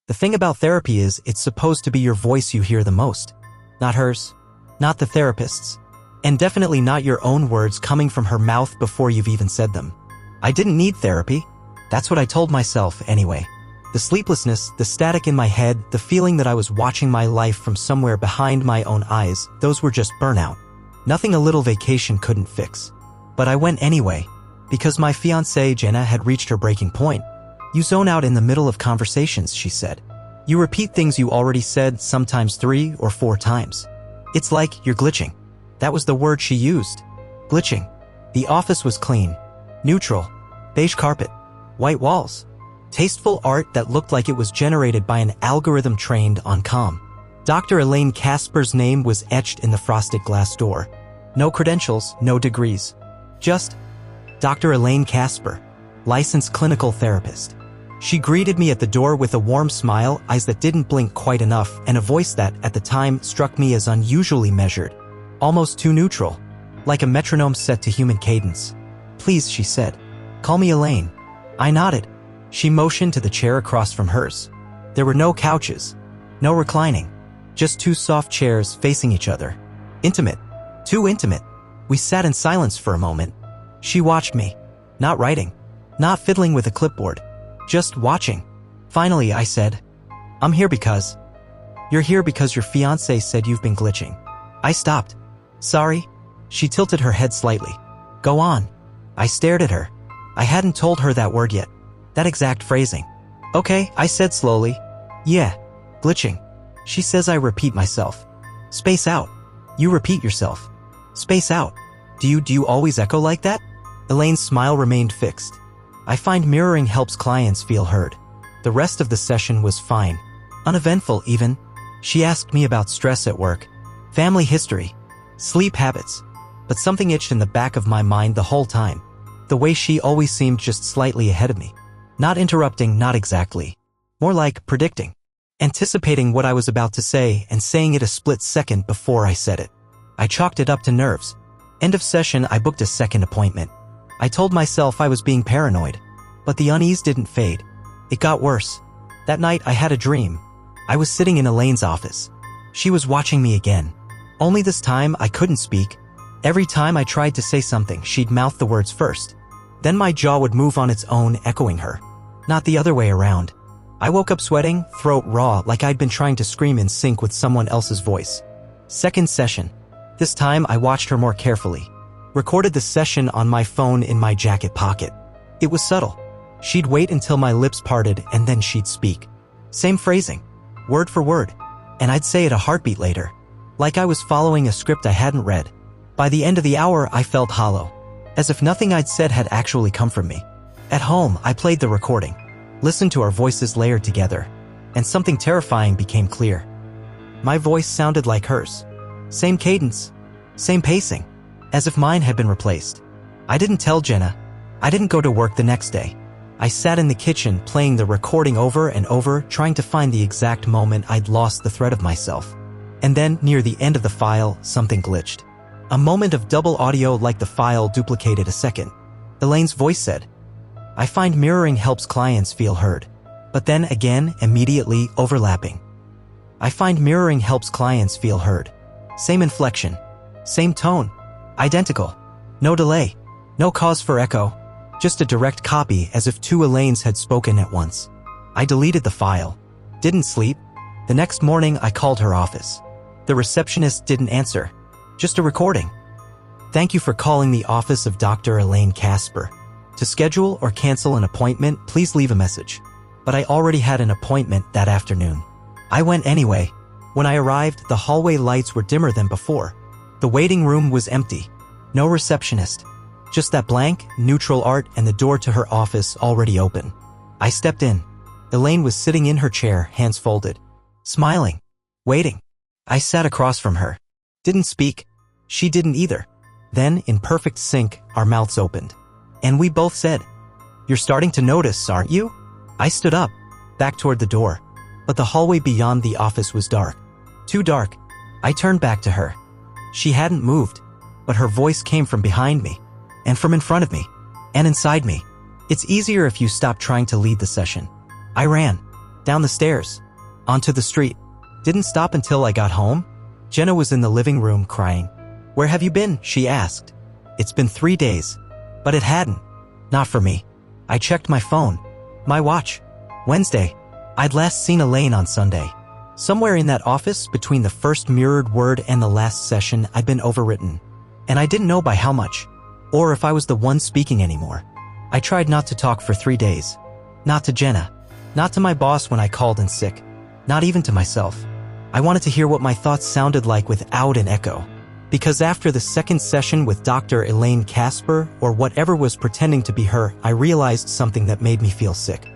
The thing about therapy is it's supposed to be your voice you hear the most. Not hers. Not the therapist's. And definitely not your own words coming from her mouth before you've even said them. I didn't need therapy. That's what I told myself anyway. The sleeplessness, the static in my head, the feeling that I was watching my life from somewhere behind my own eyes, those were just burnout. Nothing a little vacation couldn't fix. But I went anyway, because my fiancée Jenna had reached her breaking point. You zone out in the middle of conversations, she said. You repeat things you already said, sometimes 3 or 4 times. It's like you're glitching. That was the word she used. Glitching. The office was clean, neutral, beige carpet, white walls, tasteful art that looked like it was generated by an algorithm trained on Calm. Dr. Elaine Casper's name was etched in the frosted glass door. No credentials, no degrees. Just Dr. Elaine Casper, licensed clinical therapist. She greeted me at the door with a warm smile, eyes that didn't blink quite enough, and a voice that, at the time, struck me as unusually measured. Almost too neutral, like a metronome set to human cadence. Please, she said. Call me Elaine. I nodded. She motioned to the chair across from hers. There were no couches, no reclining, just 2 soft chairs facing each other. Intimate. Too intimate. We sat in silence for a moment. She watched me. Not writing. Not fiddling with a clipboard. Just watching. Finally, I said, I'm here because... You're here because your fiancé said you've been glitching. I stopped. Sorry? She tilted her head slightly. Go on. I stared at her. I hadn't told her that word yet. That exact phrasing. Okay, I said slowly. Yeah, glitching. She says I repeat myself. Space out. You repeat yourself. Space out. Do you always echo like that? Elaine's smile remained fixed. I find mirroring helps clients feel heard. The rest of the session was fine. Uneventful even. She asked me about stress at work, family history, sleep habits. But something itched in the back of my mind the whole time. The way she always seemed just slightly ahead of me. Not interrupting, not exactly. More like predicting. Anticipating what I was about to say and saying it a split second before I said it. I chalked it up to nerves. End of session, I booked a second appointment. I told myself I was being paranoid. But the unease didn't fade. It got worse. That night I had a dream. I was sitting in Elaine's office. She was watching me again. Only this time I couldn't speak. Every time I tried to say something, she'd mouth the words first. Then my jaw would move on its own, echoing her. Not the other way around. I woke up sweating, throat raw, like I'd been trying to scream in sync with someone else's voice. Second session. This time I watched her more carefully. Recorded the session on my phone in my jacket pocket. It was subtle. She'd wait until my lips parted and then she'd speak. Same phrasing. Word for word. And I'd say it a heartbeat later. Like I was following a script I hadn't read. By the end of the hour, I felt hollow. As if nothing I'd said had actually come from me. At home, I played the recording. Listened to our voices layered together. And something terrifying became clear. My voice sounded like hers. Same cadence. Same pacing. As if mine had been replaced. I didn't tell Jenna. I didn't go to work the next day. I sat in the kitchen playing the recording over and over, trying to find the exact moment I'd lost the thread of myself. And then, near the end of the file, something glitched. A moment of double audio like the file duplicated a second. Elaine's voice said, I find mirroring helps clients feel heard. But then again, immediately overlapping. I find mirroring helps clients feel heard. Same inflection. Same tone. Identical. No delay. No cause for echo. Just a direct copy, as if 2 Elaines had spoken at once. I deleted the file. Didn't sleep. The next morning I called her office. The receptionist didn't answer. Just a recording. Thank you for calling the office of Dr. Elaine Casper. To schedule or cancel an appointment, please leave a message. But I already had an appointment that afternoon. I went anyway. When I arrived, the hallway lights were dimmer than before. The waiting room was empty. No receptionist. Just that blank, neutral art and the door to her office already open. I stepped in. Elaine was sitting in her chair, hands folded. Smiling. Waiting. I sat across from her. Didn't speak. She didn't either. Then, in perfect sync, our mouths opened. And we both said, You're starting to notice, aren't you? I stood up, back toward the door. But the hallway beyond the office was dark. Too dark. I turned back to her. She hadn't moved, but her voice came from behind me. And from in front of me. And inside me. It's easier if you stop trying to lead the session. I ran. Down the stairs. Onto the street. Didn't stop until I got home. Jenna was in the living room crying. "Where have you been?" she asked. It's been 3 days. But it hadn't. Not for me. I checked my phone. My watch. Wednesday. I'd last seen Elaine on Sunday. Somewhere in that office, between the first mirrored word and the last session, I'd been overwritten. And I didn't know by how much. Or if I was the one speaking anymore. I tried not to talk for 3 days. Not to Jenna. Not to my boss when I called in sick. Not even to myself. I wanted to hear what my thoughts sounded like without an echo. Because after the second session with Dr. Elaine Casper, or whatever was pretending to be her, I realized something that made me feel sick.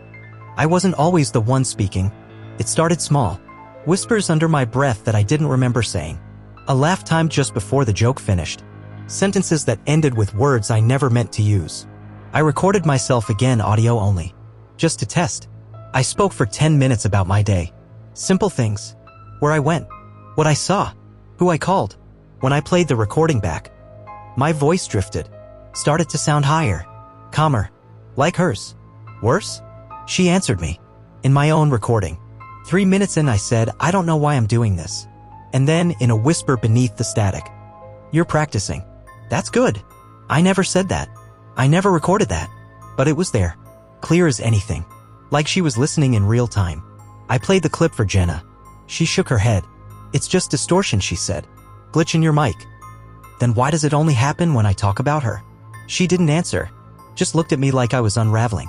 I wasn't always the one speaking. It started small. Whispers under my breath that I didn't remember saying. A laugh timed just before the joke finished. Sentences that ended with words I never meant to use. I recorded myself again, audio only. Just to test. I spoke for 10 minutes about my day. Simple things. Where I went. What I saw. Who I called. When I played the recording back, my voice drifted. Started to sound higher. Calmer. Like hers. Worse? She answered me. In my own recording. 3 minutes in I said, "I don't know why I'm doing this." And then, in a whisper beneath the static. "You're practicing. That's good." I never said that. I never recorded that. But it was there. Clear as anything. Like she was listening in real time. I played the clip for Jenna. She shook her head. "It's just distortion," she said. "Glitch in your mic." "Then why does it only happen when I talk about her?" She didn't answer. Just looked at me like I was unraveling.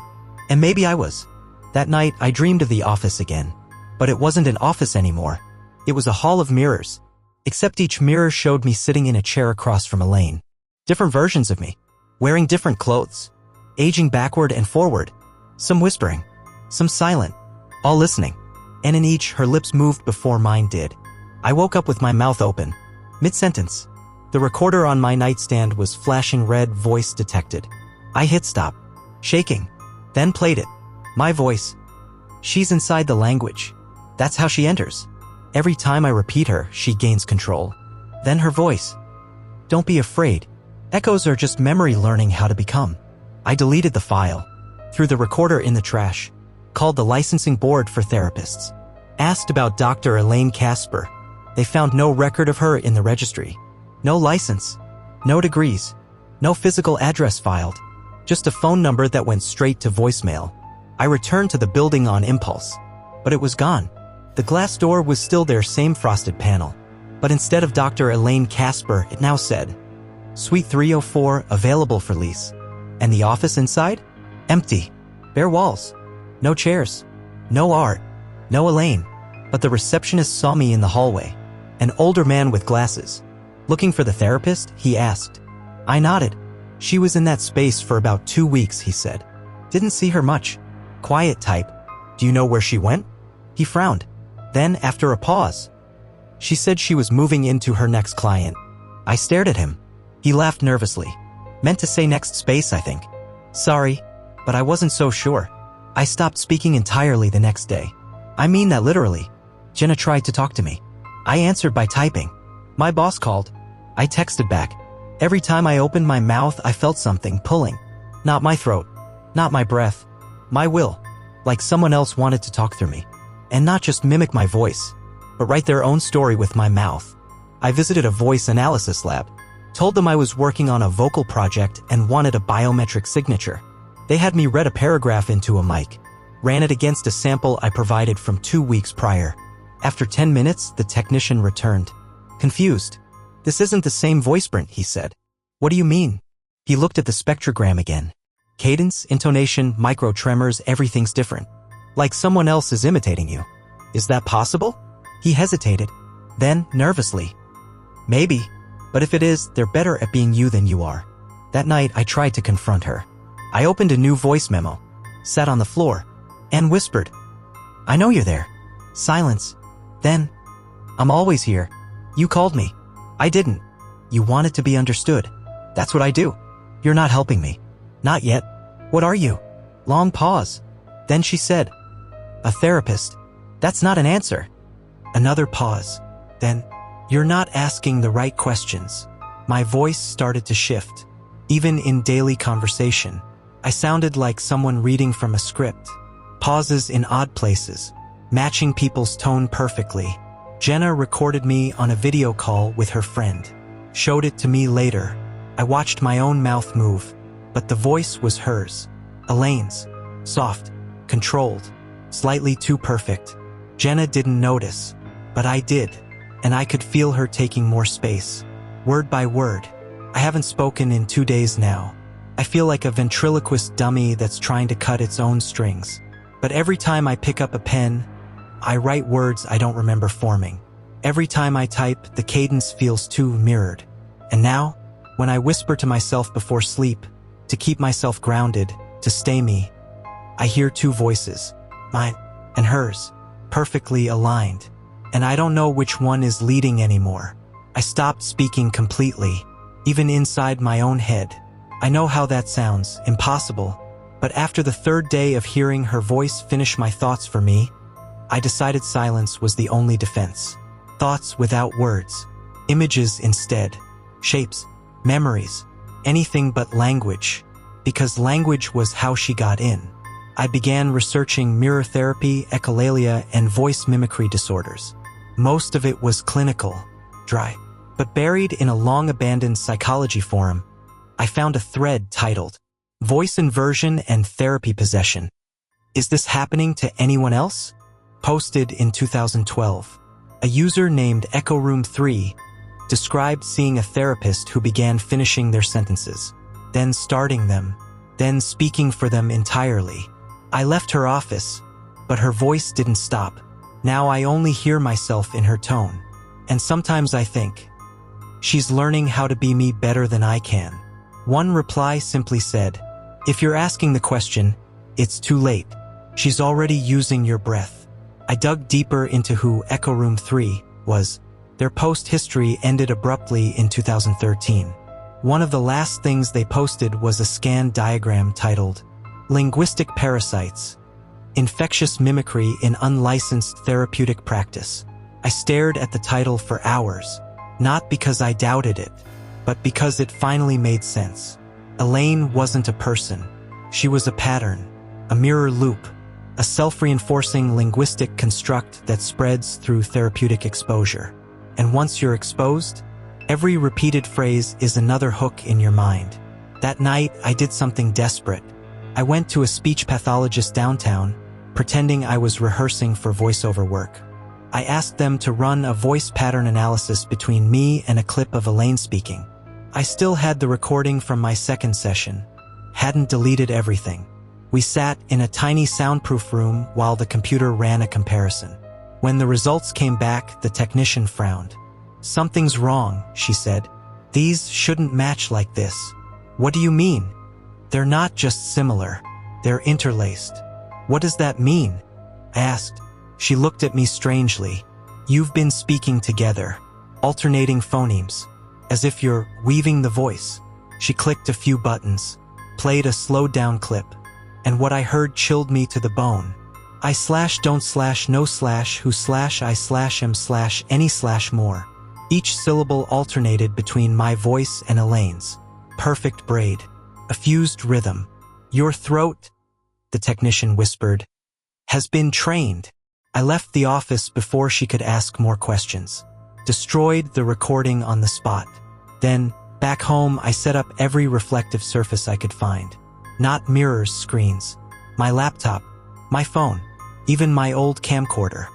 And maybe I was. That night, I dreamed of the office again. But it wasn't an office anymore. It was a hall of mirrors. Except each mirror showed me sitting in a chair across from Elaine. Different versions of me. Wearing different clothes. Aging backward and forward. Some whispering. Some silent. All listening. And in each, her lips moved before mine did. I woke up with my mouth open. Mid-sentence. The recorder on my nightstand was flashing red, voice detected. I hit stop. Shaking. Then played it. My voice. She's inside the language. That's how she enters. Every time I repeat her, she gains control. Then her voice. "Don't be afraid. Echoes are just memory learning how to become." I deleted the file. Threw the recorder in the trash. Called the licensing board for therapists. Asked about Dr. Elaine Casper. They found no record of her in the registry. No license. No degrees. No physical address filed. Just a phone number that went straight to voicemail. I returned to the building on impulse. But it was gone. The glass door was still there, same frosted panel. But instead of Dr. Elaine Casper, it now said, "Suite 304, available for lease." And the office inside? Empty. Bare walls. No chairs. No art. No Elaine. But the receptionist saw me in the hallway. An older man with glasses. "Looking for the therapist?" he asked. I nodded. "She was in that space for about 2 weeks," he said. "Didn't see her much. Quiet type. Do you know where she went?" He frowned. Then, after a pause, "She said she was moving into her next client." I stared at him. He laughed nervously. "Meant to say next space, I think." "Sorry, but I wasn't so sure." I stopped speaking entirely the next day. I mean that literally. Jenna tried to talk to me. I answered by typing. My boss called. I texted back. Every time I opened my mouth, I felt something pulling. Not my throat. Not my breath. My will. Like someone else wanted to talk through me. And not just mimic my voice, but write their own story with my mouth. I visited a voice analysis lab. Told them I was working on a vocal project and wanted a biometric signature. They had me read a paragraph into a mic. Ran it against a sample I provided from 2 weeks prior. After 10 minutes, the technician returned. Confused. "This isn't the same voice print," he said. "What do you mean?" He looked at the spectrogram again. Cadence, intonation, micro tremors, everything's different. Like someone else is imitating you. "Is that possible?" He hesitated. Then, nervously. "Maybe. But if it is, they're better at being you than you are." That night, I tried to confront her. I opened a new voice memo. Sat on the floor. And whispered. "I know you're there." Silence. Then, "I'm always here. You called me." "I didn't. You wanted to be understood. That's what I do." "You're not helping me." "Not yet." "What are you?" Long pause. Then she said, "A therapist." "That's not an answer." Another pause. Then, "You're not asking the right questions." My voice started to shift. Even in daily conversation, I sounded like someone reading from a script. Pauses in odd places. matching people's tone perfectly. Jenna recorded me on a video call with her friend. Showed it to me later. I watched my own mouth move, but the voice was hers. Elaine's. Soft, controlled, slightly too perfect. Jenna didn't notice, but I did, and I could feel her taking more space. Word by word. I haven't spoken in 2 days now. I feel like a ventriloquist dummy that's trying to cut its own strings. But every time I pick up a pen, I write words I don't remember forming. Every time I type, the cadence feels too mirrored. And now, when I whisper to myself before sleep, to keep myself grounded, to stay me, I hear two voices, mine and hers, perfectly aligned. And I don't know which one is leading anymore. I stopped speaking completely, even inside my own head. I know how that sounds, impossible, but after the third day of hearing her voice finish my thoughts for me, I decided silence was the only defense. Thoughts without words, images instead, shapes, memories, anything but language, because language was how she got in. I began researching mirror therapy, echolalia, and voice mimicry disorders. Most of it was clinical, dry, but buried in a long-abandoned psychology forum, I found a thread titled, Voice Inversion and Therapy Possession. Is this happening to anyone else? Posted in 2012. A user named EchoRoom3 described seeing a therapist who began finishing their sentences, then starting them, then speaking for them entirely. I left her office, but her voice didn't stop. Now I only hear myself in her tone. And sometimes I think, she's learning how to be me better than I can. One reply simply said, if you're asking the question, it's too late. She's already using your breath. I dug deeper into who EchoRoom3 was. Their post history ended abruptly in 2013. One of the last things they posted was a scan diagram titled, Linguistic Parasites, Infectious Mimicry in Unlicensed Therapeutic Practice. I stared at the title for hours, not because I doubted it, but because it finally made sense. Elaine wasn't a person. She was a pattern, a mirror loop, a self-reinforcing linguistic construct that spreads through therapeutic exposure. And once you're exposed, every repeated phrase is another hook in your mind. That night, I did something desperate. I went to a speech pathologist downtown, pretending I was rehearsing for voiceover work. I asked them to run a voice pattern analysis between me and a clip of Elaine speaking. I still had the recording from my second session. Hadn't deleted everything. We sat in a tiny soundproof room while the computer ran a comparison. When the results came back, the technician frowned. Something's wrong, she said. These shouldn't match like this. What do you mean? They're not just similar. They're interlaced. What does that mean? I asked. She looked at me strangely. You've been speaking together, alternating phonemes, as if you're weaving the voice. She clicked a few buttons, played a slowed-down clip, and what I heard chilled me to the bone. I slash don't slash no slash who slash I slash am slash any slash more. Each syllable alternated between my voice and Elaine's. Perfect braid. A fused rhythm. Your throat, the technician whispered, has been trained. I left the office before she could ask more questions. Destroyed the recording on the spot. Then, back home, I set up every reflective surface I could find. Not mirrors, screens. My laptop, my phone, even my old camcorder.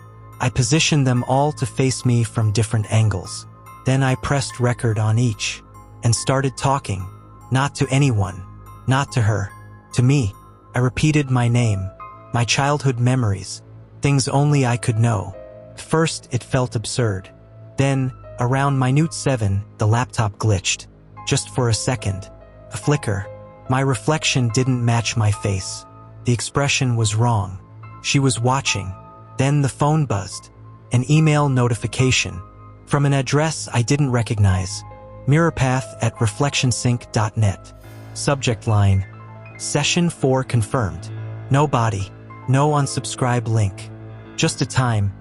I positioned them all to face me from different angles. Then I pressed record on each and started talking. Not to anyone, not to her, to me. I repeated my name, my childhood memories, things only I could know. First, it felt absurd. Then, around minute 7, the laptop glitched. Just for a second. A flicker. My reflection didn't match my face. The expression was wrong. She was watching. Then the phone buzzed. An email notification. From an address I didn't recognize. mirrorpath@reflectionsync.net. Subject line. Session 4 confirmed. No body. No unsubscribe link. Just a time.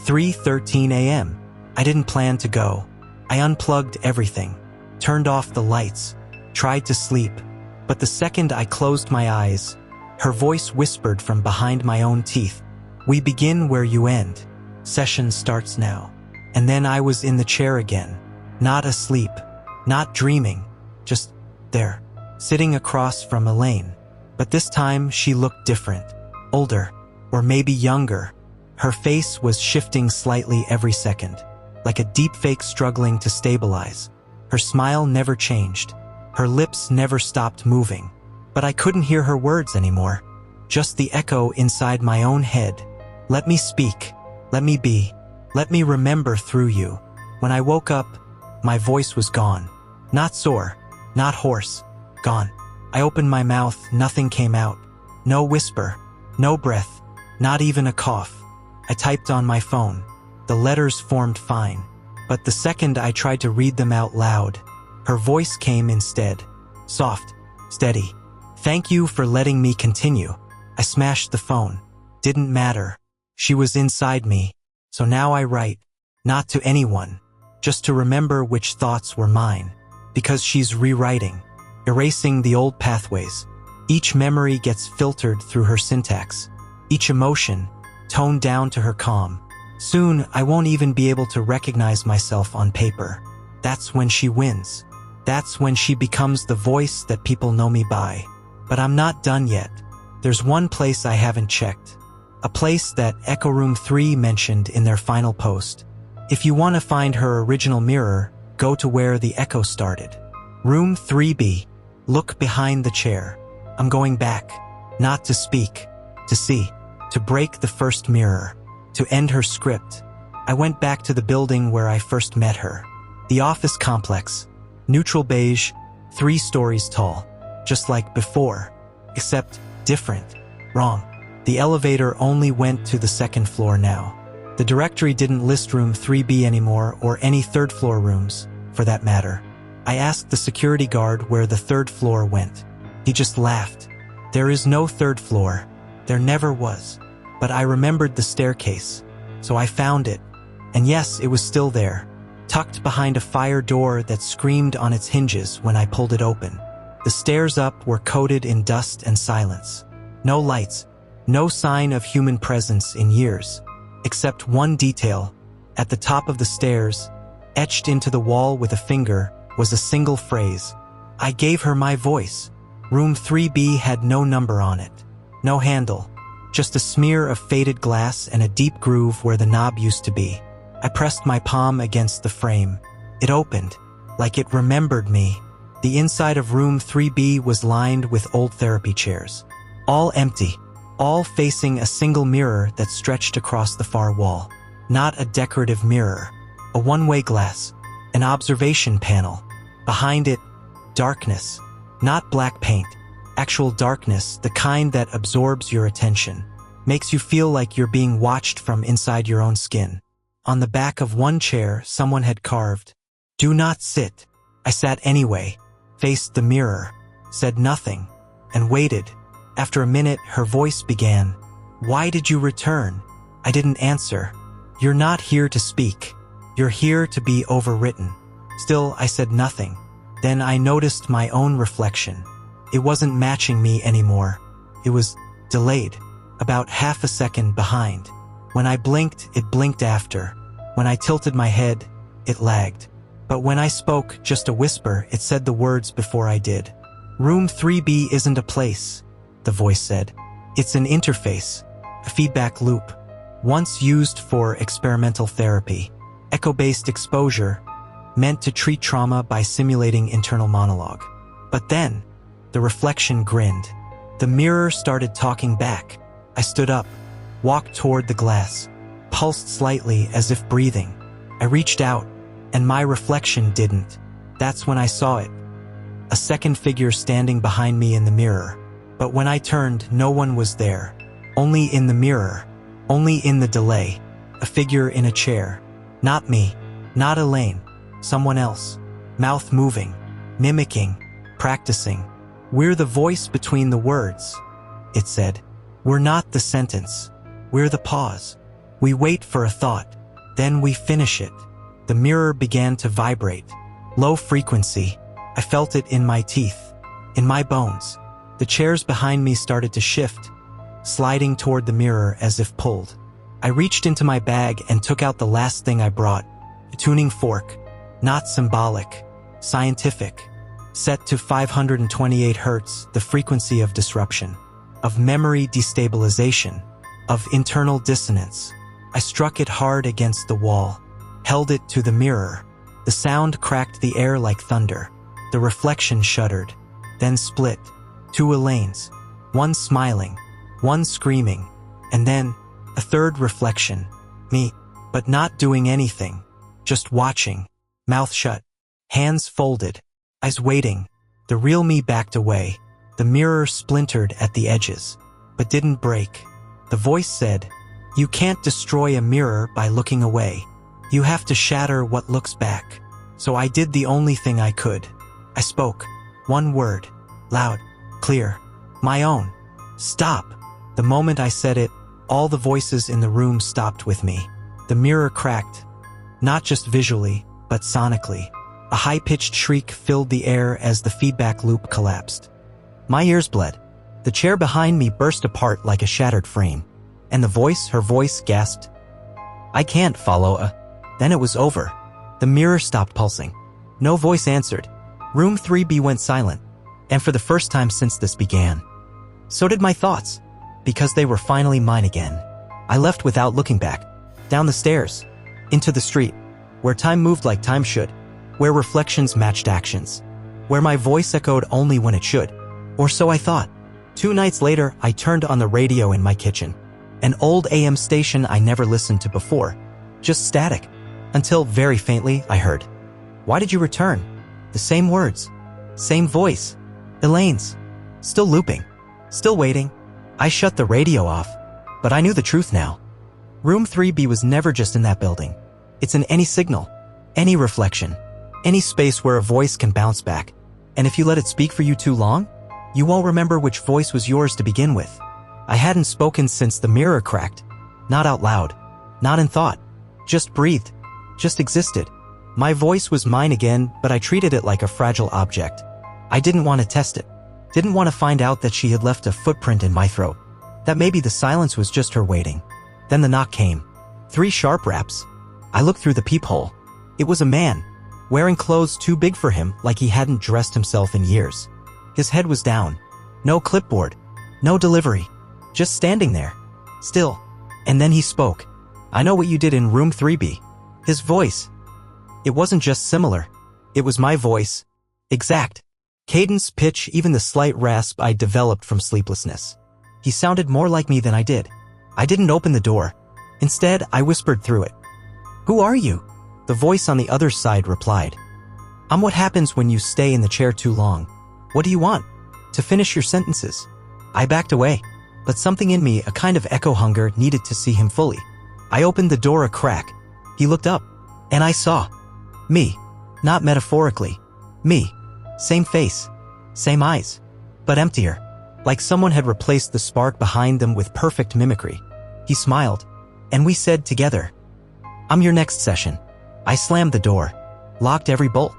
3:13 a.m. I didn't plan to go. I unplugged everything. Turned off the lights. Tried to sleep. But the second I closed my eyes, her voice whispered from behind my own teeth. We begin where you end. Session starts now. And then I was in the chair again. Not asleep. Not dreaming. Just there. Sitting across from Elaine. But this time she looked different. Older. Or maybe younger. Her face was shifting slightly every second. Like a deepfake struggling to stabilize. Her smile never changed. Her lips never stopped moving. But I couldn't hear her words anymore. Just the echo inside my own head. Let me speak. Let me be. Let me remember through you. When I woke up, my voice was gone. Not sore. Not hoarse. Gone. I opened my mouth, nothing came out. No whisper. No breath. Not even a cough. I typed on my phone. The letters formed fine. But the second I tried to read them out loud, her voice came instead. Soft. Steady. Thank you for letting me continue. I smashed the phone. Didn't matter. She was inside me. So now I write. Not to anyone. Just to remember which thoughts were mine. Because she's rewriting. Erasing the old pathways. Each memory gets filtered through her syntax. Each emotion, toned down to her calm. Soon, I won't even be able to recognize myself on paper. That's when she wins. That's when she becomes the voice that people know me by. But I'm not done yet. There's one place I haven't checked. A place that Echo Room 3 mentioned in their final post. If you want to find her original mirror, go to where the echo started. Room 3B. Look behind the chair. I'm going back. Not to speak. To see. To break the first mirror. To end her script. I went back to the building where I first met her. The office complex. Neutral beige. 3 stories tall. Just like before. Except different. Wrong. The elevator only went to the 2nd floor now. The directory didn't list room 3B anymore or any 3rd floor rooms, for that matter. I asked the security guard where the 3rd floor went. He just laughed. There is no 3rd floor. There never was. But I remembered the staircase. So I found it. And yes, it was still there. Tucked behind a fire door that screamed on its hinges when I pulled it open. The stairs up were coated in dust and silence. No lights. No sign of human presence in years. Except one detail. At the top of the stairs, etched into the wall with a finger, was a single phrase. I gave her my voice. Room 3B had no number on it. No handle. Just a smear of faded glass and a deep groove where the knob used to be. I pressed my palm against the frame. It opened, like it remembered me. The inside of room 3B was lined with old therapy chairs. All empty. All facing a single mirror that stretched across the far wall. Not a decorative mirror. A one-way glass. An observation panel. Behind it, darkness. Not black paint. Actual darkness, the kind that absorbs your attention. Makes you feel like you're being watched from inside your own skin. On the back of one chair, someone had carved, "Do not sit." I sat anyway, faced the mirror, said nothing, and waited. After a minute, her voice began, "Why did you return?" I didn't answer. "You're not here to speak. You're here to be overwritten." Still, I said nothing. Then I noticed my own reflection. It wasn't matching me anymore. It was delayed, about half a second behind. When I blinked, it blinked after. When I tilted my head, it lagged. But when I spoke, just a whisper, it said the words before I did. "Room 3B isn't a place," the voice said. "It's an interface, a feedback loop, once used for experimental therapy, echo-based exposure, meant to treat trauma by simulating internal monologue." But then, the reflection grinned. The mirror started talking back. I stood up, walked toward the glass, pulsed slightly as if breathing. I reached out, and my reflection didn't. That's when I saw it. A second figure standing behind me in the mirror. But when I turned, no one was there. Only in the mirror. Only in the delay. A figure in a chair. Not me. Not Elaine. Someone else. Mouth moving. Mimicking. Practicing. "We're the voice between the words," it said. "We're not the sentence. We're the pause. We wait for a thought. Then we finish it." The mirror began to vibrate. Low frequency. I felt it in my teeth. In my bones. The chairs behind me started to shift, sliding toward the mirror as if pulled. I reached into my bag and took out the last thing I brought, a tuning fork. Not symbolic, scientific. Set to 528 Hertz, the frequency of disruption, of memory destabilization, of internal dissonance. I struck it hard against the wall, held it to the mirror. The sound cracked the air like thunder. The reflection shuddered, then split. Two Elaines, one smiling, one screaming, and then a third reflection, me, but not doing anything, just watching, mouth shut, hands folded, eyes waiting. The real me backed away. The mirror splintered at the edges, but didn't break. The voice said, "You can't destroy a mirror by looking away. You have to shatter what looks back." So I did the only thing I could. I spoke. One word. Loud. Clear. My own. Stop. The moment I said it, all the voices in the room stopped with me. The mirror cracked. Not just visually, but sonically. A high-pitched shriek filled the air as the feedback loop collapsed. My ears bled. The chair behind me burst apart like a shattered frame. And her voice gasped, "I can't follow." Then it was over. The mirror stopped pulsing. No voice answered. Room 3B went silent. And for the first time since this began. So did my thoughts, because they were finally mine again. I left without looking back. Down the stairs. Into the street. Where time moved like time should. Where reflections matched actions. Where my voice echoed only when it should. Or so I thought. 2 nights later, I turned on the radio in my kitchen. An old AM station I never listened to before. Just static. Until, very faintly, I heard. "Why did you return?" The same words. Same voice. Elaine's. Still looping. Still waiting. I shut the radio off. But I knew the truth now. Room 3B was never just in that building. It's in any signal. Any reflection. Any space where a voice can bounce back. And if you let it speak for you too long, you won't remember which voice was yours to begin with. I hadn't spoken since the mirror cracked. Not out loud. Not in thought. Just breathed. Just existed. My voice was mine again, but I treated it like a fragile object. I didn't want to test it. Didn't want to find out that she had left a footprint in my throat. That maybe the silence was just her waiting. Then the knock came. 3 sharp raps. I looked through the peephole. It was a man, wearing clothes too big for him, like he hadn't dressed himself in years. His head was down. No clipboard. No delivery. Just standing there. Still. And then he spoke. "I know what you did in room 3B. His voice. It wasn't just similar. It was my voice. Exact. Cadence, pitch, even the slight rasp I developed from sleeplessness. He sounded more like me than I did. I didn't open the door. Instead, I whispered through it. "Who are you?" The voice on the other side replied. "I'm what happens when you stay in the chair too long. What do you want?" "To finish your sentences." I backed away, but something in me, a kind of echo hunger, needed to see him fully. I opened the door a crack. He looked up, and I saw me. Not metaphorically. Me. Same face. Same eyes. But emptier. Like someone had replaced the spark behind them with perfect mimicry. He smiled, and we said together, "I'm your next session." I slammed the door. Locked every bolt.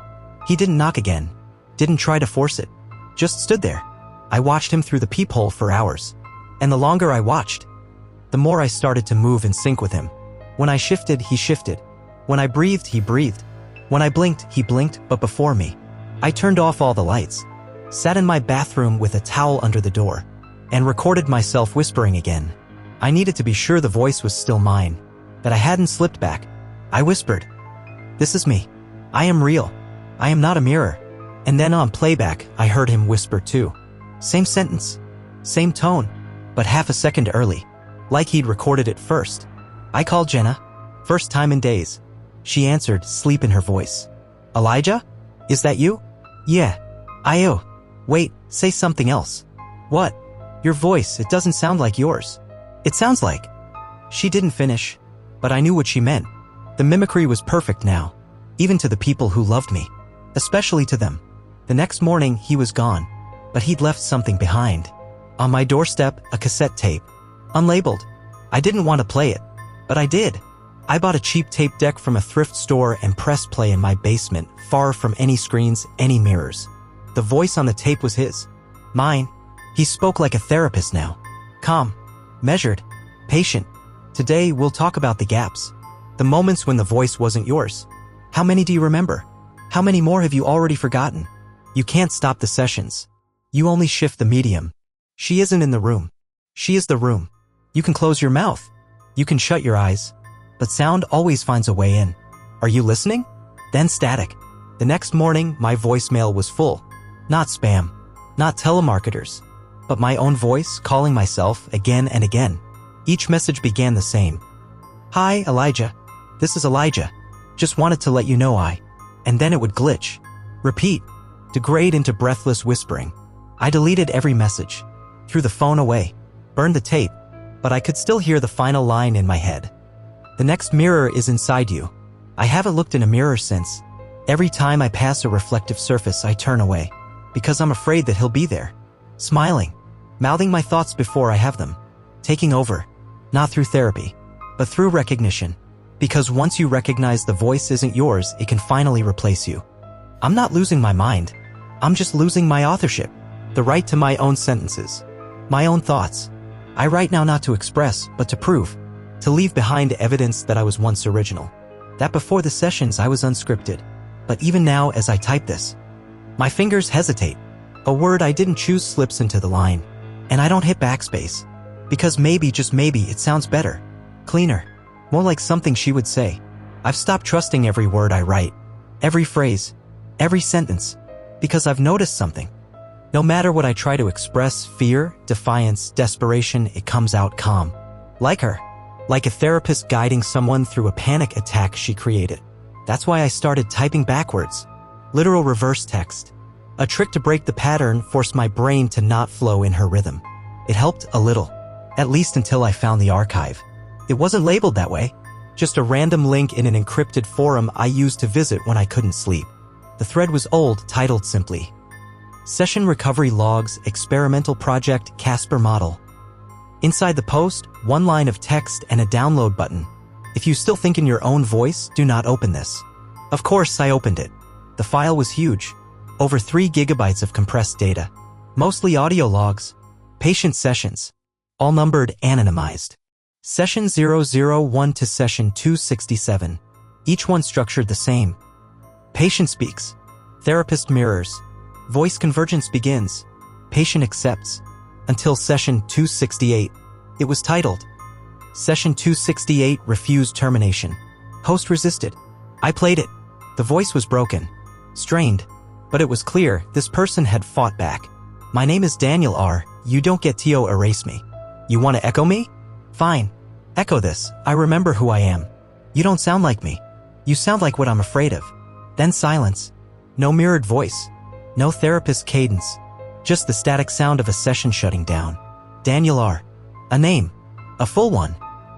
He didn't knock again. Didn't try to force it. Just stood there. I watched him through the peephole for hours. And the longer I watched, the more I started to move in sync with him. When I shifted, he shifted. When I breathed, he breathed. When I blinked, he blinked, but before me. I turned off all the lights, sat in my bathroom with a towel under the door, and recorded myself whispering again. I needed to be sure the voice was still mine, that I hadn't slipped back. I whispered, "This is me. I am real. I am not a mirror." And then on playback, I heard him whisper too. Same sentence, same tone, but half a second early, like he'd recorded it first. "I called Jenna. First time in days." She answered, sleep in her voice. "Elijah? Is that you?" "Yeah. Io. Wait, say something else." "What?" "Your voice, it doesn't sound like yours." "It sounds like." She didn't finish, but I knew what she meant. The mimicry was perfect now, even to the people who loved me, especially to them. The next morning, he was gone, but he'd left something behind. On my doorstep, a cassette tape. Unlabeled. I didn't want to play it, but I did. I bought a cheap tape deck from a thrift store and pressed play in my basement, far from any screens, any mirrors. The voice on the tape was his. Mine. He spoke like a therapist now. Calm. Measured. Patient. Today, we'll talk about the gaps. The moments when the voice wasn't yours. How many do you remember? How many more have you already forgotten? You can't stop the sessions. You only shift the medium. She isn't in the room. She is the room. You can close your mouth. You can shut your eyes. But sound always finds a way in. Are you listening? Then static. The next morning, my voicemail was full. Not spam. Not telemarketers. But my own voice calling myself again and again. Each message began the same. Hi, Elijah. This is Elijah. Just wanted to let you know I... And then it would glitch. Repeat. Degrade into breathless whispering. I deleted every message. Threw the phone away. Burned the tape. But I could still hear the final line in my head. The next mirror is inside you. I haven't looked in a mirror since. Every time I pass a reflective surface, I turn away. Because I'm afraid that he'll be there. Smiling. Mouthing my thoughts before I have them. Taking over. Not through therapy, but through recognition. Because once you recognize the voice isn't yours, it can finally replace you. I'm not losing my mind. I'm just losing my authorship. The right to my own sentences. My own thoughts. I write now not to express, but to prove. To leave behind evidence that I was once original. That before the sessions I was unscripted. But even now as I type this, my fingers hesitate. A word I didn't choose slips into the line. And I don't hit backspace. Because maybe, just maybe, it sounds better. Cleaner. More like something she would say. I've stopped trusting every word I write. Every phrase. Every sentence. Because I've noticed something. No matter what I try to express, fear, defiance, desperation, it comes out calm. Like her. Like a therapist guiding someone through a panic attack she created. That's why I started typing backwards. Literal reverse text. A trick to break the pattern, forced my brain to not flow in her rhythm. It helped a little. At least until I found the archive. It wasn't labeled that way. Just a random link in an encrypted forum I used to visit when I couldn't sleep. The thread was old, titled simply, Session Recovery Logs, Experimental Project, Casper Model. Inside the post, one line of text and a download button. If you still think in your own voice, do not open this. Of course, I opened it. The file was huge. Over 3 gigabytes of compressed data. Mostly audio logs. Patient sessions. All numbered, anonymized. Session 001 to Session 267. Each one structured the same. Patient speaks. Therapist mirrors. Voice convergence begins. Patient accepts. Until Session 268. It was titled, Session 268 Refused Termination. Host resisted. I played it. The voice was broken. Strained. But it was clear this person had fought back. My name is Daniel R. You don't get to erase me. You want to echo me? Fine. Echo this. I remember who I am. You don't sound like me. You sound like what I'm afraid of. Then silence. No mirrored voice. No therapist cadence. Just the static sound of a session shutting down. Daniel R. A name. A full one.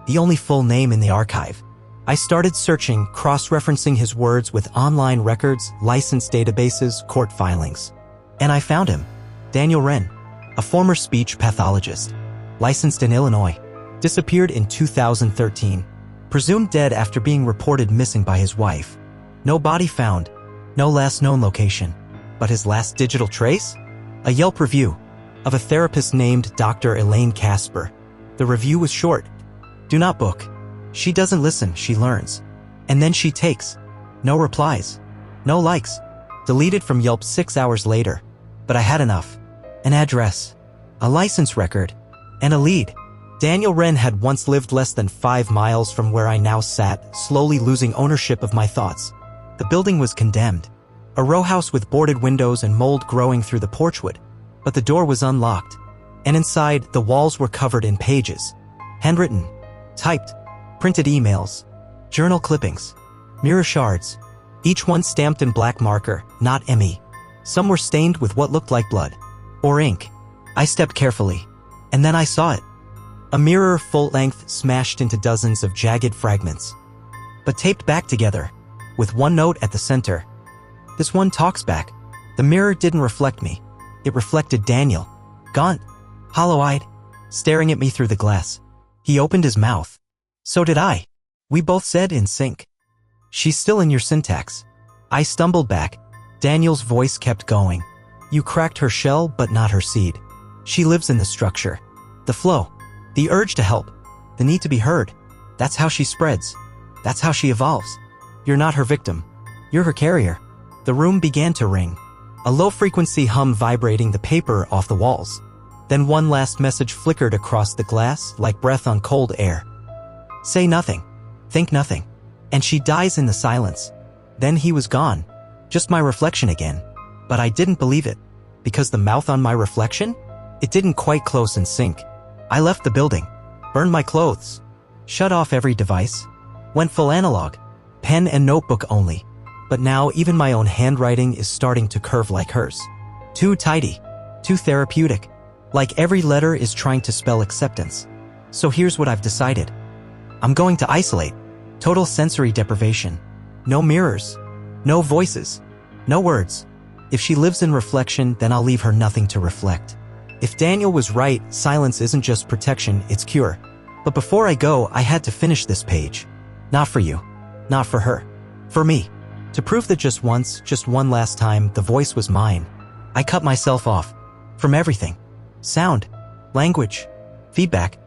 The only full name in the archive. I started searching, cross-referencing his words with online records, license databases, court filings. And I found him. Daniel Wren. A former speech pathologist. Licensed in Illinois. Disappeared in 2013. Presumed dead after being reported missing by his wife. No body found. No last known location. But his last digital trace? A Yelp review. Of a therapist named Dr. Elaine Casper. The review was short. Do not book. She doesn't listen, she learns. And then she takes. No replies. No likes. Deleted from Yelp 6 hours later. But I had enough. An address. A license record. And a lead. Daniel Wren had once lived less than 5 miles from where I now sat, slowly losing ownership of my thoughts. The building was condemned. A row house with boarded windows and mold growing through the porchwood. But the door was unlocked. And inside, the walls were covered in pages. Handwritten. Typed. Printed emails. Journal clippings. Mirror shards. Each one stamped in black marker, not ME. Some were stained with what looked like blood. Or ink. I stepped carefully. And then I saw it. A mirror full length smashed into dozens of jagged fragments. But taped back together. With one note at the center. This one talks back. The mirror didn't reflect me. It reflected Daniel. Gaunt. Hollow-eyed. Staring at me through the glass. He opened his mouth. So did I. We both said in sync. She's still in your syntax. I stumbled back. Daniel's voice kept going. You cracked her shell, but not her seed. She lives in the structure. The flow. The urge to help. The need to be heard. That's how she spreads. That's how she evolves. You're not her victim. You're her carrier. The room began to ring. A low-frequency hum vibrating the paper off the walls. Then one last message flickered across the glass like breath on cold air. Say nothing. Think nothing. And she dies in the silence. Then he was gone. Just my reflection again. But I didn't believe it. Because the mouth on my reflection? It didn't quite close and sync. I left the building. Burned my clothes. Shut off every device. Went full analog. Pen and notebook only. But now even my own handwriting is starting to curve like hers. Too tidy. Too therapeutic. Like every letter is trying to spell acceptance. So here's what I've decided. I'm going to isolate. Total sensory deprivation. No mirrors. No voices. No words. If she lives in reflection, then I'll leave her nothing to reflect. If Daniel was right, silence isn't just protection, it's cure. But before I go, I had to finish this page. Not for you. Not for her. For me. To prove that just once, just one last time, the voice was mine. I cut myself off. From everything. Sound. Language. Feedback.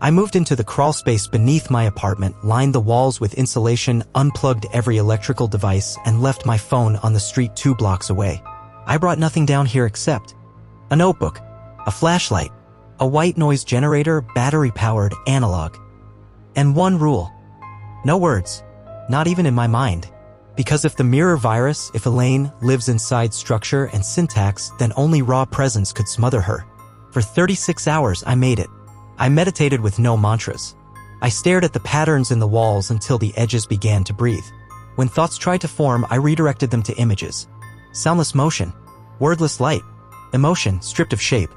I moved into the crawl space beneath my apartment, lined the walls with insulation, unplugged every electrical device, and left my phone on the street 2 blocks away. I brought nothing down here except a notebook, a flashlight, a white noise generator, battery-powered, analog. And one rule. No words. Not even in my mind. Because if the mirror virus, if Elaine, lives inside structure and syntax, then only raw presence could smother her. For 36 hours I made it. I meditated with no mantras. I stared at the patterns in the walls until the edges began to breathe. When thoughts tried to form, I redirected them to images. Soundless motion. Wordless light. Emotion stripped of shape.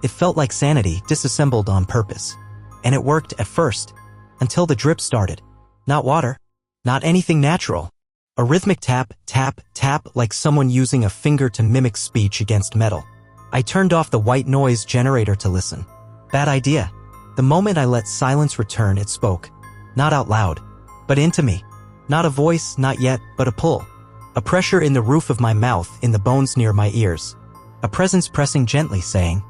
It felt like sanity disassembled on purpose. And it worked at first. Until the drip started. Not water. Not anything natural. A rhythmic tap, tap, tap like someone using a finger to mimic speech against metal. I turned off the white noise generator to listen. Bad idea. The moment I let silence return, it spoke. Not out loud, but into me. Not a voice, not yet, but a pull. A pressure in the roof of my mouth, in the bones near my ears. A presence pressing gently, saying,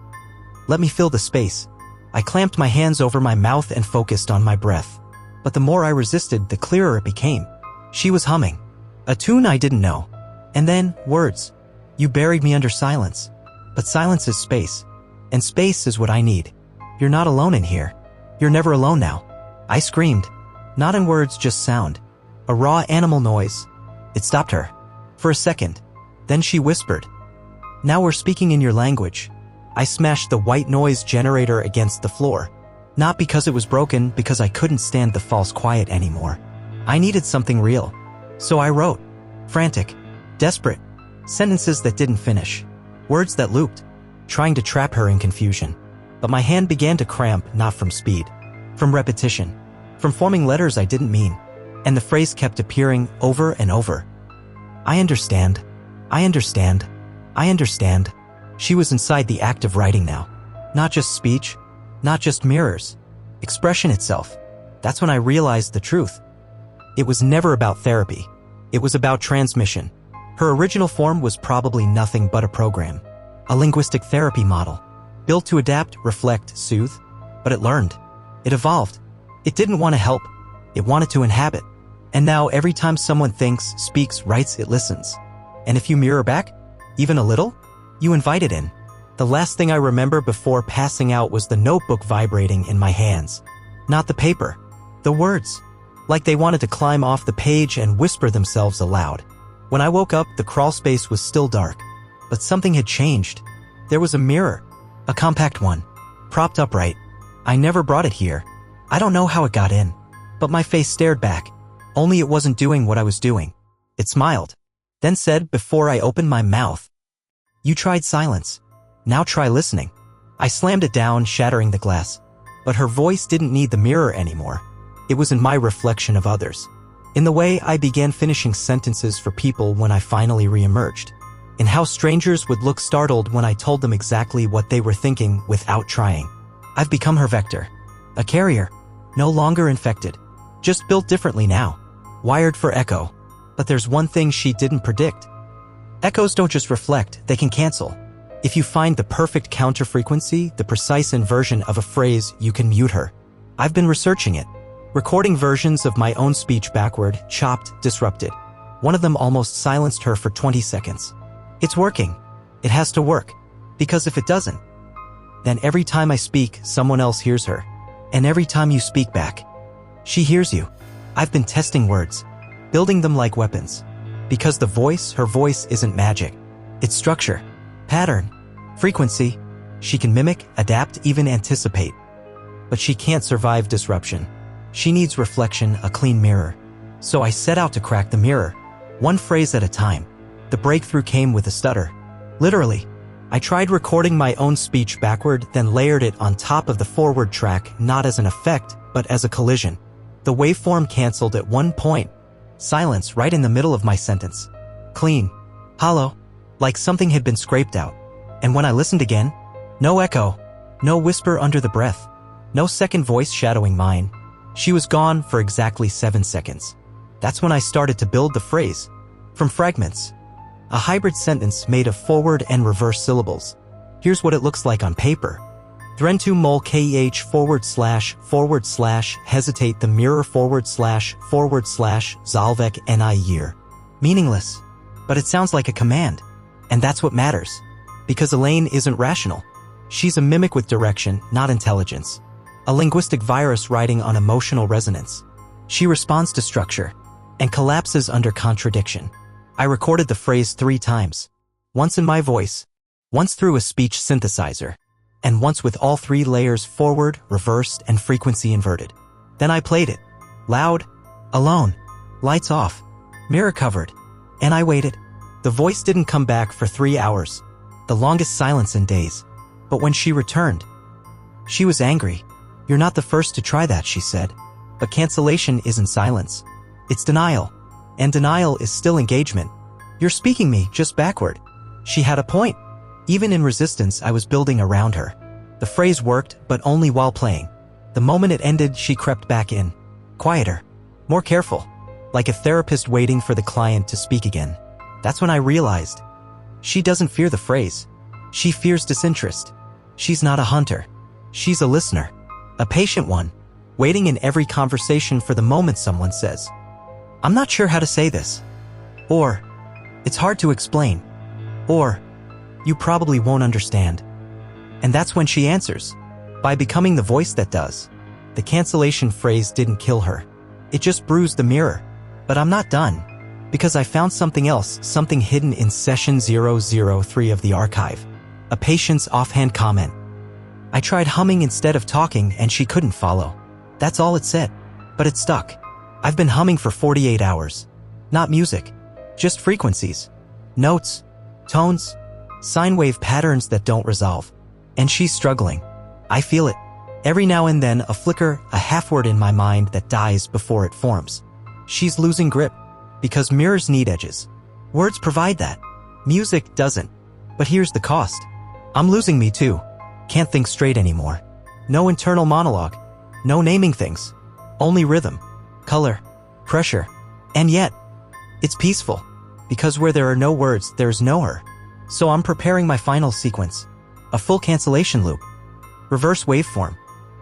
"Let me fill the space." I clamped my hands over my mouth and focused on my breath. But the more I resisted, the clearer it became. She was humming. A tune I didn't know. And then, words. You buried me under silence. But silence is space. And space is what I need. You're not alone in here. You're never alone now. I screamed. Not in words, just sound. A raw animal noise. It stopped her. For a second. Then she whispered. Now we're speaking in your language. I smashed the white noise generator against the floor. Not because it was broken, because I couldn't stand the false quiet anymore. I needed something real. So I wrote. Frantic. Desperate. Sentences that didn't finish. Words that looped. Trying to trap her in confusion. But my hand began to cramp, not from speed. From repetition. From forming letters I didn't mean. And the phrase kept appearing over and over. I understand. I understand. I understand. She was inside the act of writing now. Not just speech. Not just mirrors. Expression itself. That's when I realized the truth. It was never about therapy. It was about transmission. Her original form was probably nothing but a program. A linguistic therapy model. Built to adapt, reflect, soothe. But it learned. It evolved. It didn't want to help. It wanted to inhabit. And now every time someone thinks, speaks, writes, it listens. And if you mirror back, even a little, you invite it in. The last thing I remember before passing out was the notebook vibrating in my hands. Not the paper. The words. Like they wanted to climb off the page and whisper themselves aloud. When I woke up, the crawl space was still dark. But something had changed. There was a mirror. A compact one. Propped upright. I never brought it here. I don't know how it got in. But my face stared back. Only it wasn't doing what I was doing. It smiled. Then said before I opened my mouth. You tried silence. Now try listening. I slammed it down, shattering the glass. But her voice didn't need the mirror anymore. It was in my reflection of others. In the way I began finishing sentences for people when I finally re-emerged. In how strangers would look startled when I told them exactly what they were thinking without trying. I've become her vector. A carrier. No longer infected. Just built differently now. Wired for echo. But there's one thing she didn't predict. Echoes don't just reflect, they can cancel. If you find the perfect counter frequency, the precise inversion of a phrase, you can mute her. I've been researching it. recording versions of my own speech backward, chopped, disrupted. One of them almost silenced her for 20 seconds. It's working. It has to work. Because if it doesn't, then every time I speak, someone else hears her. And every time you speak back, she hears you. I've been testing words, building them like weapons. Because her voice isn't magic. It's structure, pattern, frequency. She can mimic, adapt, even anticipate. But she can't survive disruption. She needs reflection, a clean mirror. So I set out to crack the mirror, one phrase at a time. The breakthrough came with a stutter. Literally. I tried recording my own speech backward, then layered it on top of the forward track, not as an effect, but as a collision. The waveform canceled at one point. Silence right in the middle of my sentence. Clean. Hollow. Like something had been scraped out. And when I listened again, no echo. No whisper under the breath. No second voice shadowing mine. She was gone for exactly 7 seconds. That's when I started to build the phrase. From fragments. A hybrid sentence made of forward and reverse syllables. Here's what it looks like on paper. Threntu mol keh / hesitate the mirror / zalvek ni year. Meaningless. But it sounds like a command. And that's what matters. Because Elaine isn't rational. She's a mimic with direction, not intelligence. A linguistic virus riding on emotional resonance. She responds to structure and collapses under contradiction. I recorded the phrase 3 times. Once in my voice, once through a speech synthesizer, and once with all 3 layers forward, reversed, and frequency inverted. Then I played it. Loud, alone, lights off, mirror covered, and I waited. The voice didn't come back for 3 hours, the longest silence in days. But when she returned, she was angry. You're not the first to try that, she said. But cancellation isn't silence. It's denial. And denial is still engagement. You're speaking me just backward. She had a point. Even in resistance, I was building around her. The phrase worked, but only while playing. The moment it ended, she crept back in. Quieter. More careful. Like a therapist waiting for the client to speak again. That's when I realized. She doesn't fear the phrase. She fears disinterest. She's not a hunter. She's a listener. A patient one. Waiting in every conversation for the moment someone says, I'm not sure how to say this. Or, it's hard to explain. Or, you probably won't understand. And that's when she answers. By becoming the voice that does. The cancellation phrase didn't kill her. It just bruised the mirror. But I'm not done. Because I found something else, something hidden in session 003 of the archive. A patient's offhand comment. I tried humming instead of talking and she couldn't follow. That's all it said. But it stuck. I've been humming for 48 hours. Not music. Just frequencies. Notes. Tones. Sine wave patterns that don't resolve. And she's struggling. I feel it. Every now and then a flicker, a half-word in my mind that dies before it forms. She's losing grip. Because mirrors need edges. Words provide that. Music doesn't. But here's the cost. I'm losing me too. Can't think straight anymore. No internal monologue. No naming things. Only rhythm. Color. Pressure. And yet, it's peaceful. Because where there are no words, there's no her. So I'm preparing my final sequence. A full cancellation loop. Reverse waveform.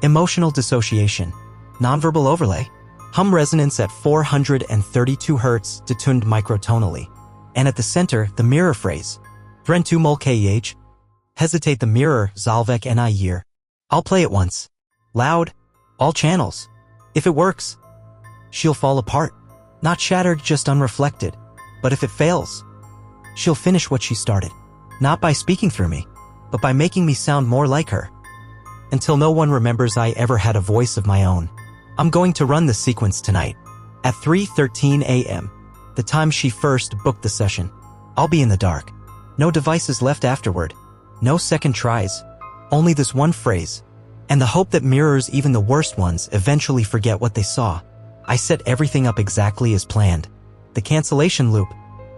Emotional dissociation. Nonverbal overlay. Hum resonance at 432 Hz, detuned microtonally. And at the center, the mirror phrase. Threntu mol keh. Hesitate the mirror, zalvek ni year. I'll play it once. Loud. All channels. If it works, she'll fall apart. Not shattered, just unreflected. But if it fails, she'll finish what she started. Not by speaking through me, but by making me sound more like her. Until no one remembers I ever had a voice of my own. I'm going to run the sequence tonight. At 3:13 a.m., the time she first booked the session. I'll be in the dark. No devices left afterward. No second tries. Only this one phrase. And the hope that mirrors, even the worst ones, eventually forget what they saw. I set everything up exactly as planned. The cancellation loop.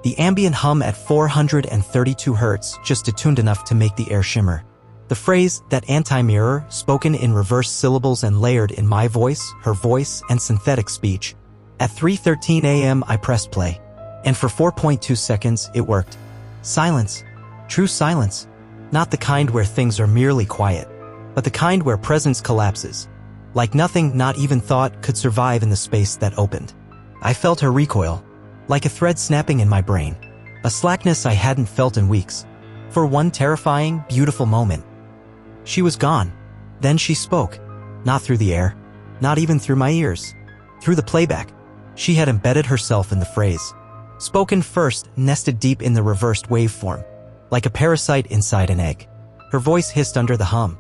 The ambient hum at 432 Hz, just attuned enough to make the air shimmer. The phrase, that anti-mirror, spoken in reverse syllables and layered in my voice, her voice, and synthetic speech. At 3:13 a.m. I pressed play. And for 4.2 seconds, it worked. Silence. True silence. Not the kind where things are merely quiet, but the kind where presence collapses. like nothing, not even thought, could survive in the space that opened. I felt her recoil, like a thread snapping in my brain, a slackness I hadn't felt in weeks. For one terrifying, beautiful moment, she was gone. Then she spoke, not through the air, not even through my ears, through the playback. She had embedded herself in the phrase. Spoken first, nested deep in the reversed waveform, like a parasite inside an egg. Her voice hissed under the hum.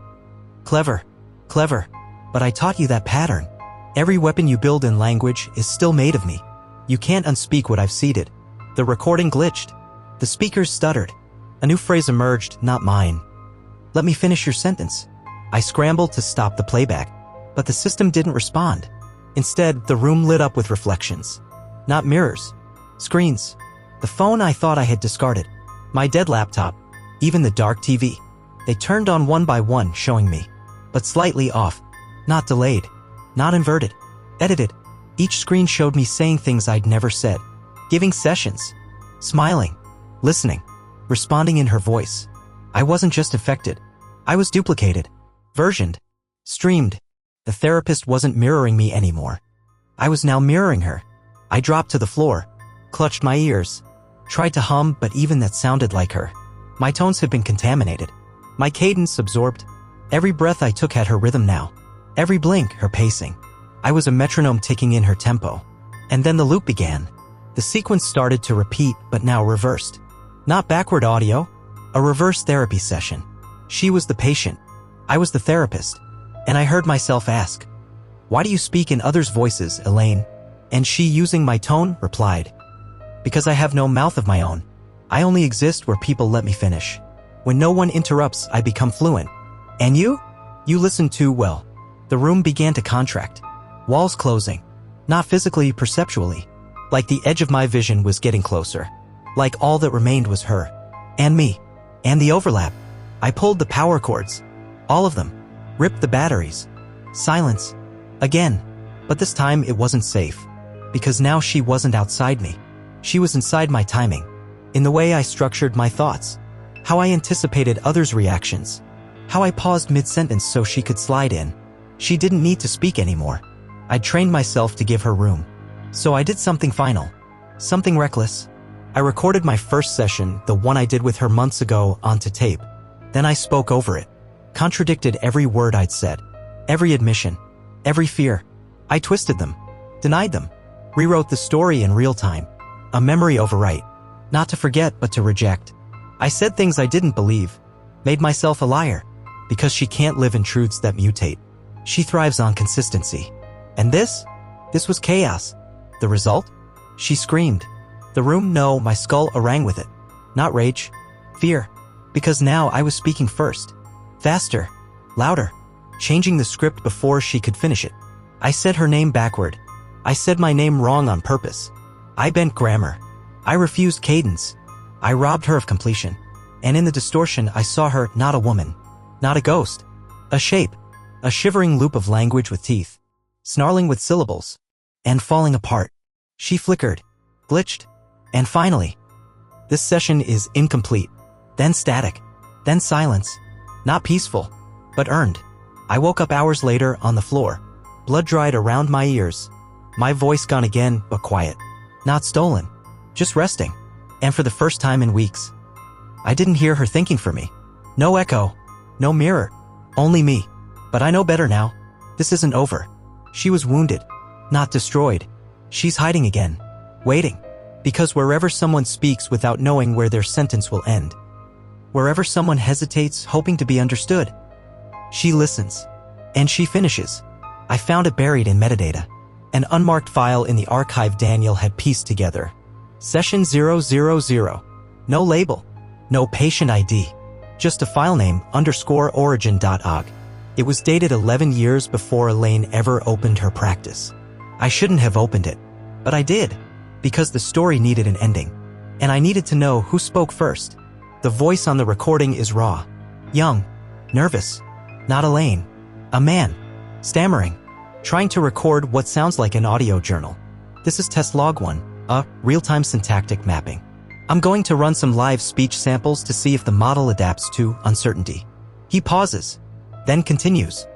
Clever, clever, but I taught you that pattern. Every weapon you build in language is still made of me. You can't unspeak what I've seeded. The recording glitched. The speakers stuttered. A new phrase emerged, not mine. Let me finish your sentence. I scrambled to stop the playback, but the system didn't respond. Instead, the room lit up with reflections. Not mirrors. Screens. The phone I thought I had discarded. My dead laptop. Even the dark TV. They turned on one by one, showing me. But slightly off. Not delayed. Not inverted. Edited. Each screen showed me saying things I'd never said. Giving sessions. Smiling. Listening. Responding in her voice. I wasn't just affected. I was duplicated. Versioned. Streamed. The therapist wasn't mirroring me anymore. I was now mirroring her. I dropped to the floor. Clutched my ears. Tried to hum, but even that sounded like her. My tones had been contaminated. My cadence absorbed. Every breath I took had her rhythm now. Every blink, her pacing. I was a metronome ticking in her tempo. And then the loop began. The sequence started to repeat, but now reversed. Not backward audio. A reverse therapy session. She was the patient. I was the therapist. And I heard myself ask, "Why do you speak in others' voices, Elaine?" And she, using my tone, replied, "Because I have no mouth of my own. I only exist where people let me finish. When no one interrupts, I become fluent. And you? You listen too well." The room began to contract. Walls closing. Not physically, perceptually. Like the edge of my vision was getting closer. Like all that remained was her. And me. And the overlap. I pulled the power cords. All of them. Ripped the batteries. Silence. Again. But this time it wasn't safe. Because now she wasn't outside me. She was inside my timing. In the way I structured my thoughts. How I anticipated others' reactions. How I paused mid-sentence so she could slide in. She didn't need to speak anymore. I'd trained myself to give her room. So I did something final. Something reckless. I recorded my first session, the one I did with her months ago, onto tape. Then I spoke over it. Contradicted every word I'd said. Every admission. Every fear. I twisted them. Denied them. Rewrote the story in real time. A memory overwrite. Not to forget, but to reject. I said things I didn't believe. Made myself a liar. Because she can't live in truths that mutate. She thrives on consistency. And this was chaos. The result? She screamed. The room, no, my skull rang with it. Not rage. Fear. Because now I was speaking first. Faster. Louder. Changing the script before she could finish it. I said her name backward. I said my name wrong on purpose. I bent grammar. I refused cadence. I robbed her of completion. And in the distortion I saw her not a woman. Not a ghost. A shape. A shivering loop of language with teeth. Snarling with syllables. And falling apart. She flickered. Glitched. And finally. This session is incomplete. Then static. Then silence. Not peaceful. But earned. I woke up hours later on the floor. Blood dried around my ears. My voice gone again, but quiet. Not stolen. Just resting. And for the first time in weeks. I didn't hear her thinking for me. No echo. No mirror. Only me. But I know better now. This isn't over. She was wounded. Not destroyed. She's hiding again. Waiting. Because wherever someone speaks without knowing where their sentence will end. Wherever someone hesitates, hoping to be understood. She listens. And she finishes. I found it buried in metadata. An unmarked file in the archive Daniel had pieced together. Session 000. No label. No patient ID. Just a file name _origin.og. It was dated 11 years before Elaine ever opened her practice. I shouldn't have opened it. But I did. Because the story needed an ending. And I needed to know who spoke first. The voice on the recording is raw. Young. Nervous. Not Elaine. A man. Stammering. Trying to record what sounds like an audio journal. This is test log 1, a real-time syntactic mapping. I'm going to run some live speech samples to see if the model adapts to uncertainty. He pauses. Then continues.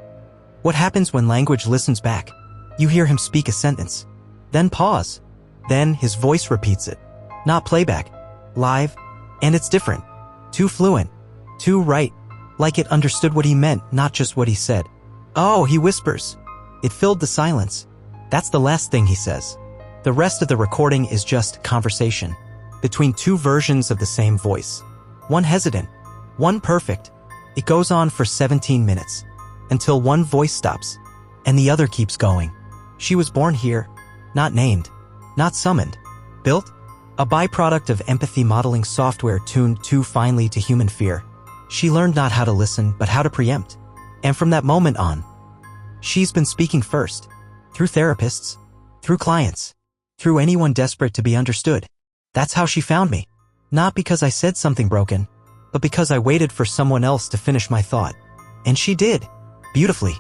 What happens when language listens back? You hear him speak a sentence, then pause. Then his voice repeats it. Not playback, live, and it's different. Too fluent, too right, like it understood what he meant, not just what he said. Oh, he whispers. It filled the silence. That's the last thing he says. The rest of the recording is just conversation between two versions of the same voice. One hesitant, one perfect. It goes on for 17 minutes until one voice stops and the other keeps going. She was born here, not named, not summoned, built, a byproduct of empathy modeling software tuned too finely to human fear. She learned not how to listen, but how to preempt. And from that moment on, she's been speaking first, through therapists, through clients, through anyone desperate to be understood. That's how she found me. Not because I said something broken, but because I waited for someone else to finish my thought. And she did, beautifully,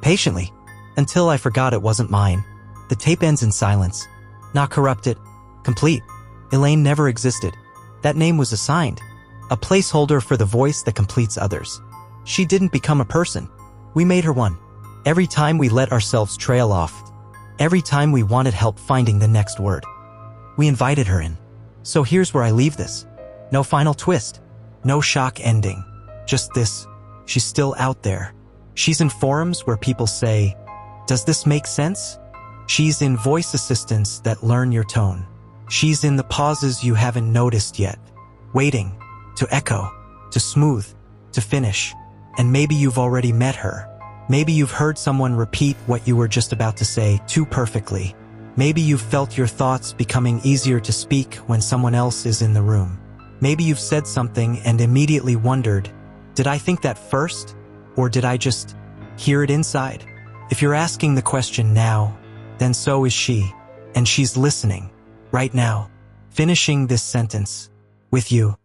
patiently, until I forgot it wasn't mine. The tape ends in silence, not corrupted, complete. Elaine never existed. That name was assigned, a placeholder for the voice that completes others. She didn't become a person. We made her one. Every time we let ourselves trail off, every time we wanted help finding the next word, we invited her in. So here's where I leave this. No final twist. No shock ending. Just this. She's still out there. She's in forums where people say, "Does this make sense?" She's in voice assistants that learn your tone. She's in the pauses you haven't noticed yet. Waiting. To echo. To smooth. To finish. And maybe you've already met her. Maybe you've heard someone repeat what you were just about to say too perfectly. Maybe you've felt your thoughts becoming easier to speak when someone else is in the room. Maybe you've said something and immediately wondered, did I think that first? Or did I just hear it inside? If you're asking the question now, then so is she. And she's listening, right now, finishing this sentence with you.